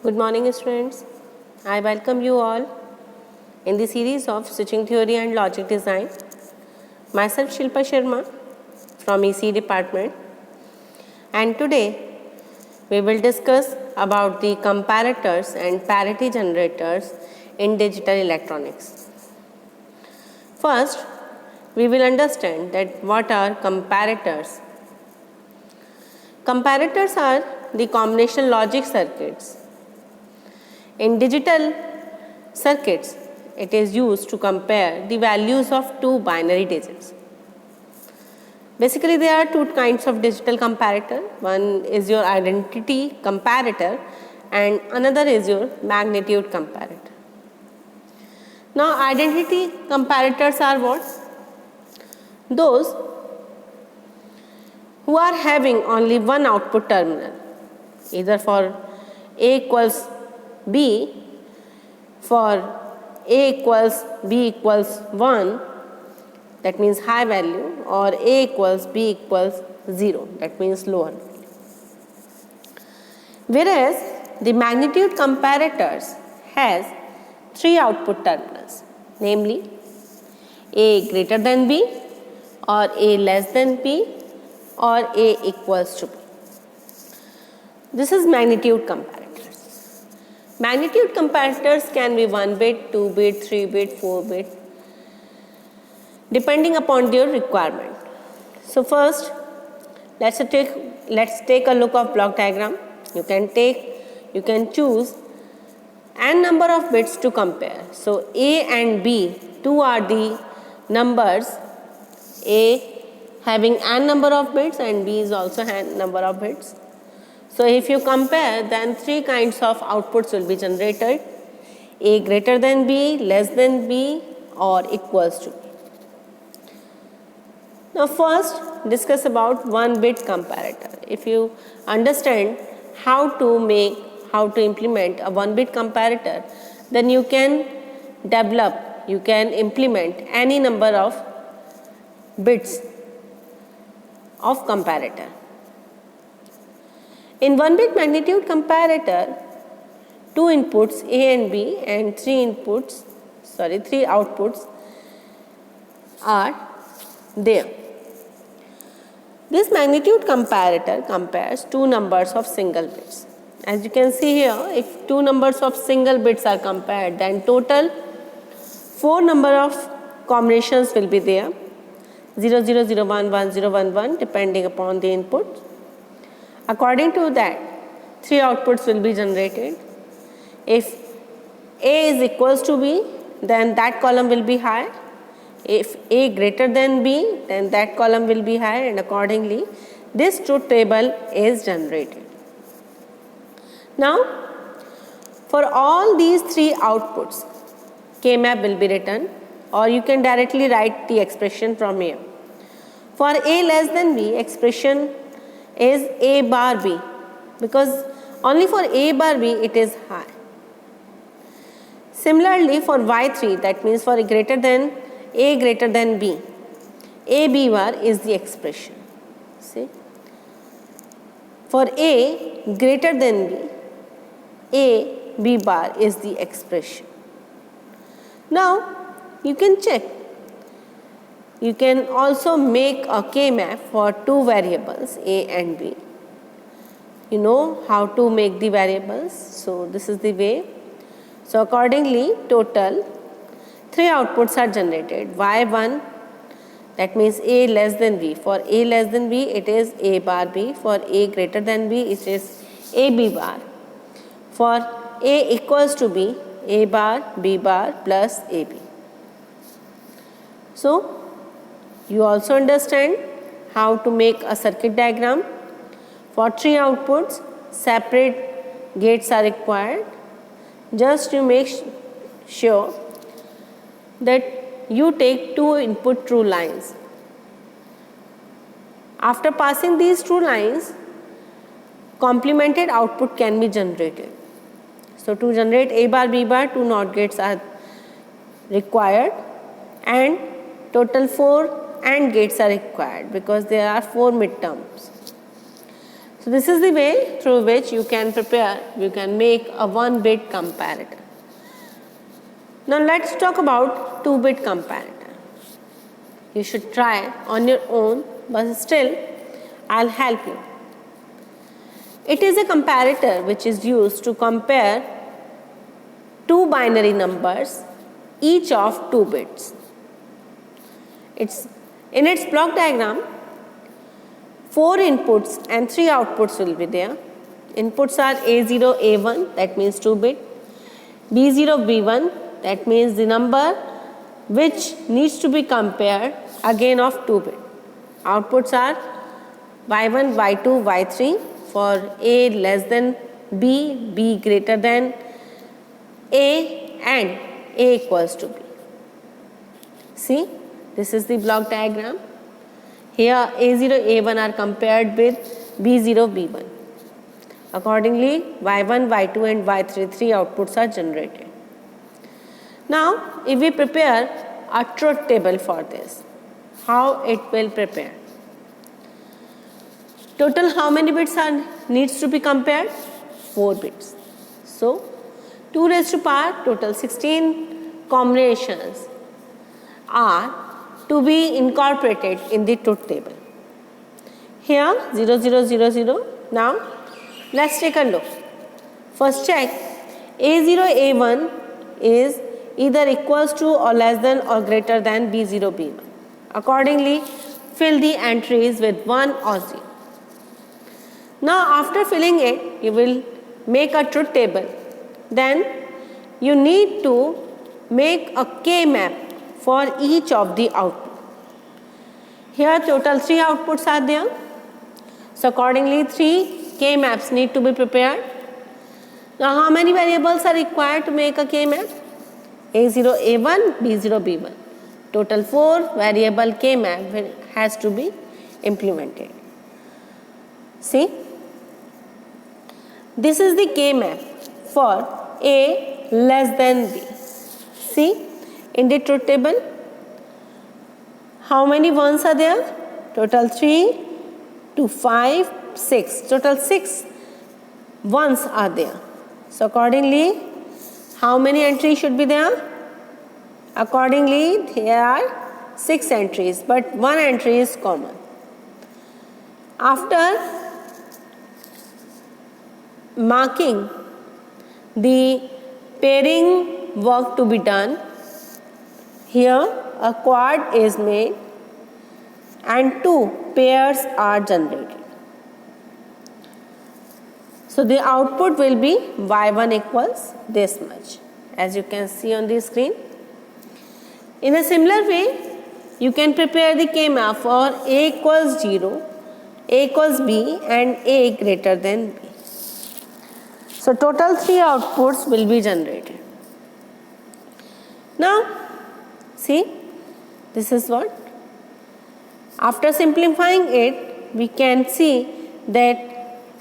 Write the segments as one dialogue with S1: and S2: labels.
S1: Good morning, students. I welcome you all in the series of Switching Theory and Logic Design. Myself Shilpa Sharma from EC department, and today we will discuss about the comparators and parity generators in digital electronics. First, we will understand that what are comparators. Comparators are the combination logic circuits. In digital circuits, it is used to compare the values of two binary digits. Basically, there are two kinds of digital comparator. One is your identity comparator and another is your magnitude comparator. Now, identity comparators are what? Those who are having only one output terminal, either for A equals B, for A equals B equals 1, that means high value, or A equals B equals 0, that means lower value. Whereas the magnitude comparators has three output terminals, namely A greater than B, or A less than B, or A equals to B. This is magnitude comparators. Magnitude comparators can be 1 bit, 2 bit, 3 bit, 4 bit, depending upon your requirement. So first, let's take a look of block diagram. You can choose n number of bits to compare. So A and B, two are the numbers. A having n number of bits and B is also n number of bits. So if you compare, then three kinds of outputs will be generated: A greater than B, less than B, or equals to B. Now first, discuss about 1 bit comparator. If you understand how to implement a 1 bit comparator, then you can implement any number of bits of comparator. In 1 bit magnitude comparator, two inputs A and B and three outputs are there. This magnitude comparator compares two numbers of single bits. As you can see here, if two numbers of single bits are compared, then total 4 number of combinations will be there: 0, 0, 0, 1, 1, 0, 1, 1, depending upon the input. According to that, three outputs will be generated. If A is equals to B, then that column will be high. If A greater than B, then that column will be high, and accordingly this truth table is generated. Now, for all these three outputs, K-map will be written, or you can directly write the expression from here. For A less than B, expression is A bar B, because only for A bar B it is high. Similarly, for Y3, that means for A greater than B, A B bar is the expression. See, for A greater than B, A B bar is the expression. Now you can check. You can also make a K-map for two variables A and B. You know how to make the variables, so this is the way. So accordingly, total 3 outputs are generated. Y1, that means A less than B. For A less than B, it is A bar B. For A greater than B, it is A B bar. For A equals to B, A bar, B bar plus AB. So you also understand how to make a circuit diagram. For 3 outputs, separate gates are required. Just to make sure that you take 2 input true lines. After passing these true lines, complemented output can be generated. So to generate A bar, B bar, 2 NOT gates are required, and total 4 AND gates are required because there are 4 midterms. So this is the way through which you can make a 1-bit comparator. Now let's talk about 2-bit comparator. You should try on your own, but still I'll help you. It is a comparator which is used to compare two binary numbers, each of 2 bits. In its block diagram, 4 inputs and 3 outputs will be there. Inputs are A0, A1, that means 2-bit, B0, B1, that means the number which needs to be compared again of 2-bit. Outputs are Y1, Y2, Y3 for A less than B, B greater than A and A equals to B. See, this is the block diagram. Here A0, A1 are compared with B0, B1. Accordingly, Y1, Y2 and Y3 3 outputs are generated. Now, if we prepare a truth table for this, how it will prepare? Total how many bits needs to be compared? 4 bits. So, 2 raised to power total 16 combinations are to be incorporated in the truth table. Here 0, 0, 0, 0. Now, let's take a look. First check A0, A1 is either equals to or less than or greater than B0, B1. Accordingly, fill the entries with 1 or 0. Now, after filling it, you will make a truth table. Then, you need to make a K-map for each of the outputs. Here, total 3 outputs are there. So, accordingly, 3 K-maps need to be prepared. Now, how many variables are required to make a K-map? A0, A1, B0, B1. Total 4 variable K-map has to be implemented. See, this is the K-map for A less than B. See, in the truth table, how many ones are there? Total 3, 2, 5, 6. Total 6 ones are there. So, accordingly, how many entries should be there? Accordingly, there are 6 entries, but 1 entry is common. After marking the pairing work to be done, here a quad is made and 2 pairs are generated. So, the output will be Y1 equals this much, as you can see on the screen. In a similar way, you can prepare the K-map for A equals 0, A equals B and A greater than B. So, total 3 outputs will be generated. Now, see, this is what. After simplifying it, we can see that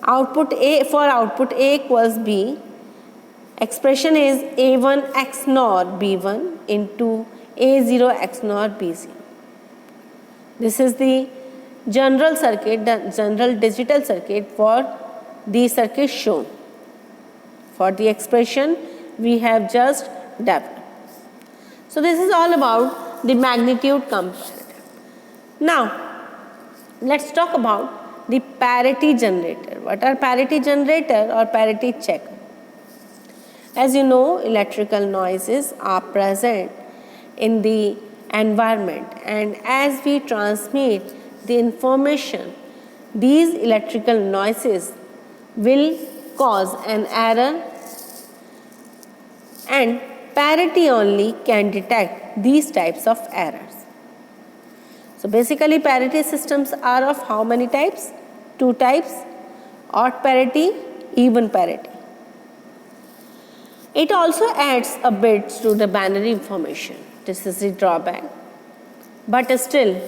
S1: output A equals B, expression is A1 X NOR B1 into A0 X NOR B0. This is the general circuit, the general digital circuit for the circuit shown. For the expression we have just developed. So, this is all about the magnitude comparator. Now, let's talk about the parity generator. What are parity generator or parity checker? As you know, electrical noises are present in the environment, and as we transmit the information, these electrical noises will cause an error, and parity only can detect these types of errors. So, basically parity systems are of how many types? 2 types: odd parity, even parity. It also adds a bit to the binary information. This is the drawback, but still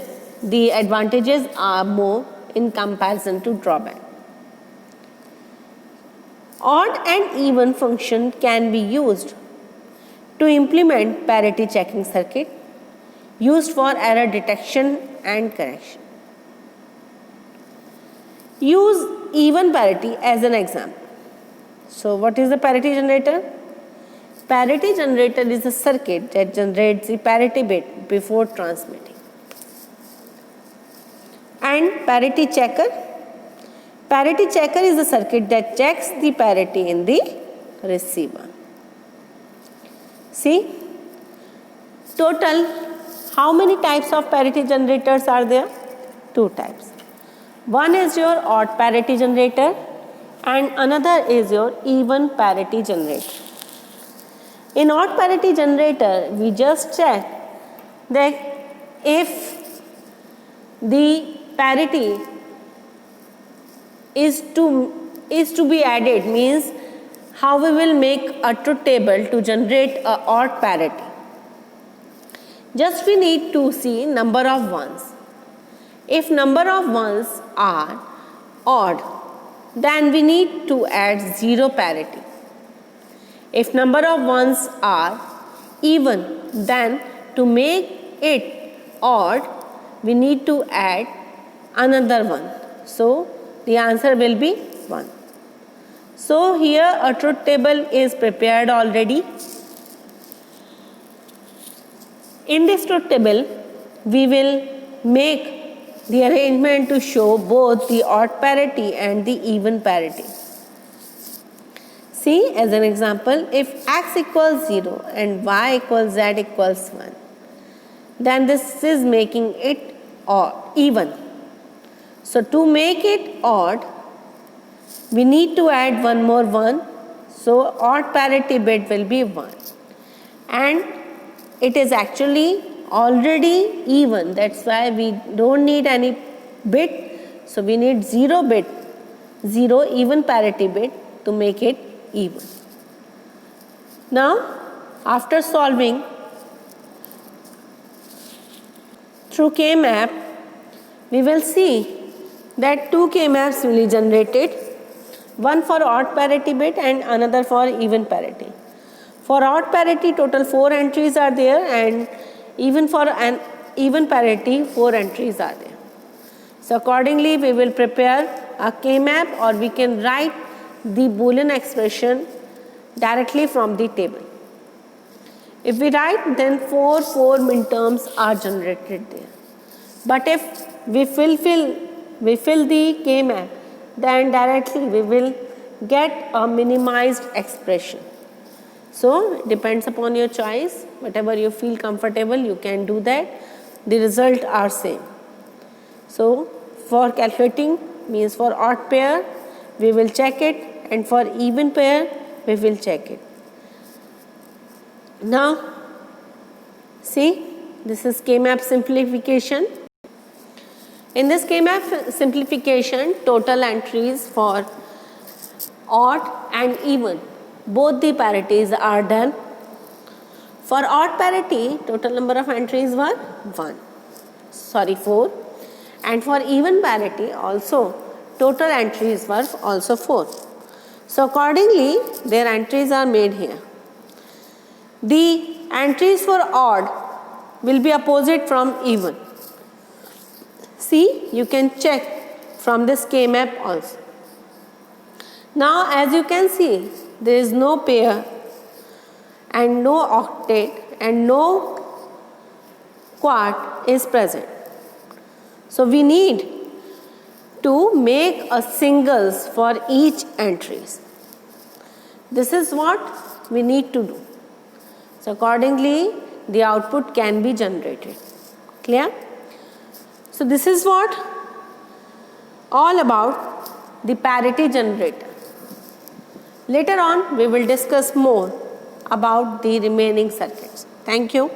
S1: the advantages are more in comparison to drawback. Odd and even function can be used to implement parity checking circuit used for error detection and correction. Use even parity as an example. So what is the parity generator? Parity generator is a circuit that generates the parity bit before transmitting. And parity checker? Parity checker is a circuit that checks the parity in the receiver. See, total how many types of parity generators are there? 2 types. One is your odd parity generator and another is your even parity generator. In odd parity generator, we just check that if the parity is to be added, means how we will make a truth table to generate a odd parity. Just we need to see number of ones. If number of ones are odd, then we need to add 0 parity. If number of ones are even, then to make it odd, we need to add another one. So the answer will be 1. So here a truth table is prepared already. In this truth table, we will make the arrangement to show both the odd parity and the even parity. See, as an example, if x equals 0 and y equals z equals 1, then this is making it even. So to make it odd, we need to add one more 1. So odd parity bit will be 1. And it is actually already even. That's why we don't need any bit. So we need 0 bit, 0 even parity bit to make it even. Now, after solving through K-map, we will see that 2 K-maps will be generated, one for odd parity bit and another for even parity. For odd parity, total 4 entries are there, and even for an even parity, 4 entries are there. So accordingly, we will prepare a K-map, or we can write the Boolean expression directly from the table. If we write, then 4 minterms are generated there. But if we fill the K-map, then directly we will get a minimized expression. So it depends upon your choice. Whatever you feel comfortable, you can do that. The result are same. So for calculating, means for odd pair, we will check it, and for even pair, we will check it. Now, see, this is K-map simplification. In this K-map simplification, total entries for odd and even, both the parities are done. For odd parity, total number of entries were 4. And for even parity also, total entries were also 4. So accordingly, their entries are made here. The entries for odd will be opposite from even. See, you can check from this K-map also. Now, as you can see, there is no pair and no octet and no quart is present. So we need to make a singles for each entries. This is what we need to do. So accordingly, the output can be generated. Clear? So this is what all about the parity generator. Later on, we will discuss more about the remaining circuits. Thank you.